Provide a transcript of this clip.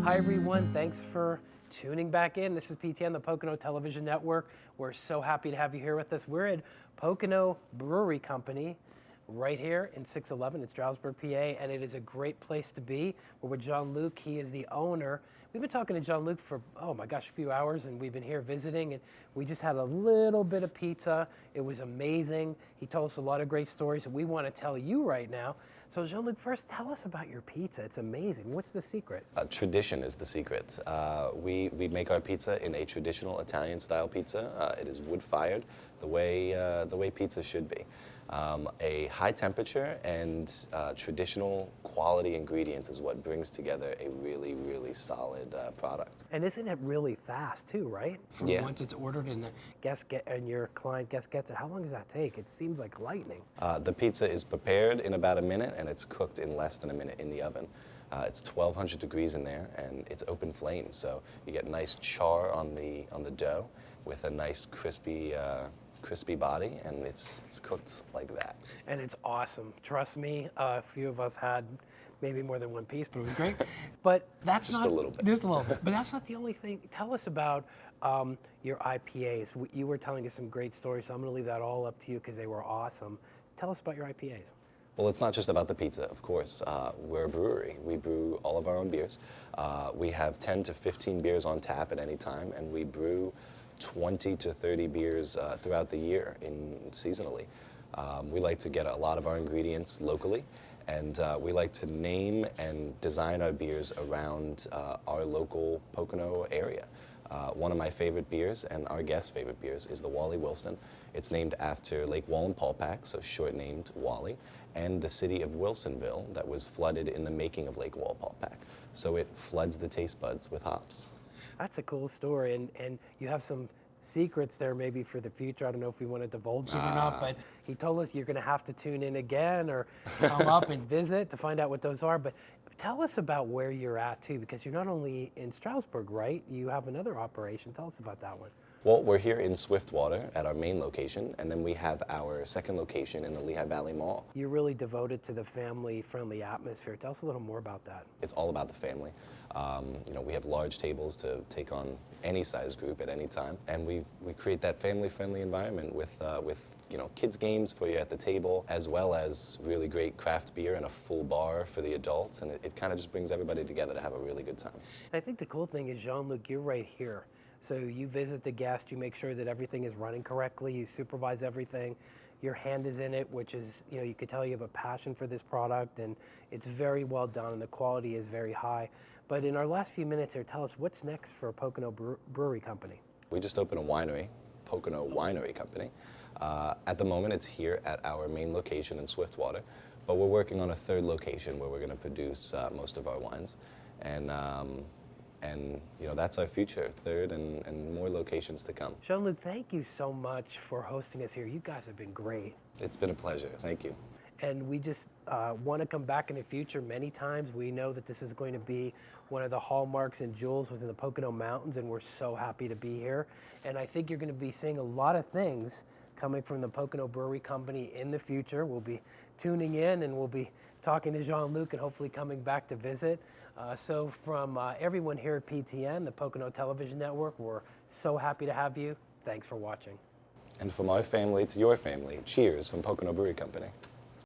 Hi everyone, thanks for tuning back in. This is PTN, the Pocono Television Network. We're so happy to have you here with us. We're at Pocono Brewery Company right here in 611 in Stroudsburg, PA, and it is a great place to be. We're with Jean-Luc, he is the owner. We've been talking to Jean-Luc for, oh my gosh, a few hours, and we've been here visiting, and we just had a little bit of pizza. It was amazing. He told us a lot of great stories that we want to tell you right now. So Jean-Luc, first tell us about your pizza. It's amazing. What's the secret? Tradition is the secret. We make our pizza in a traditional Italian-style pizza. It is wood-fired, the way pizza should be. A high temperature and traditional quality ingredients is what brings together a really, really solid product. And isn't it really fast too, right? From Yeah. once it's ordered and your client guest gets it, how long does that take? It seems like lightning. The pizza is prepared in about a minute and it's cooked in less than a minute in the oven. It's 1200 degrees in there and it's open flame, so you get nice char on the dough with a nice crispy body, and it's cooked like that. And it's awesome. Trust me, a few of us had maybe more than one piece, but it was great. But that's Just not a little bit. Just a little bit. But that's not the only thing. Tell us about your IPAs. You were telling us some great stories, so I'm going to leave that all up to you because they were awesome. Tell us about your IPAs. Well, it's not just about the pizza, of course. We're a brewery. We brew all of our own beers. We have 10 to 15 beers on tap at any time, and we brew 20 to 30 beers throughout the year seasonally. We like to get a lot of our ingredients locally, and we like to name and design our beers around our local Pocono area. One of my favorite beers, and our guest's favorite beers, is the Wally Wilson. It's named after Lake Wallenpaupack, so short-named Wally, and the city of Wilsonville that was flooded in the making of Lake Wallenpaupack. So it floods the taste buds with hops. That's a cool story, and you have some secrets there maybe for the future. I don't know if we want to divulge them or not, but he told us you're going to have to tune in again or come up and visit to find out what those are. But tell us about where you're at too, because you're not only in Stroudsburg, right? You have another operation. Tell us about that one. Well, we're here in Swiftwater at our main location, and then we have our second location in the Lehigh Valley Mall. You're really devoted to the family-friendly atmosphere. Tell us a little more about that. It's all about the family. We have large tables to take on any size group at any time, and we create that family-friendly environment with kids games for you at the table, as well as really great craft beer and a full bar for the adults, and it kind of just brings everybody together to have a really good time. And I think the cool thing is, Jean-Luc, you're right here. So you visit the guest, you make sure that everything is running correctly, you supervise everything. Your hand is in it, which is, you could tell you have a passion for this product, and it's very well done, and the quality is very high. But in our last few minutes here, tell us what's next for Pocono Brewery Company. We just opened a winery, Pocono Winery Company. At the moment, it's here at our main location in Swiftwater, but we're working on a third location where we're going to produce most of our wines. And that's our future, third and more locations to come. Jean-Luc, thank you so much for hosting us here. You guys have been great. It's been a pleasure. Thank you. And we just want to come back in the future many times. We know that this is going to be one of the hallmarks and jewels within the Pocono Mountains, and we're so happy to be here. And I think you're going to be seeing a lot of things coming from the Pocono Brewery Company in the future. We'll be tuning in, and we'll be talking to Jean-Luc and hopefully coming back to visit. So from everyone here at PTN, the Pocono Television Network, we're so happy to have you. Thanks for watching. And from our family to your family, cheers from Pocono Brewery Company.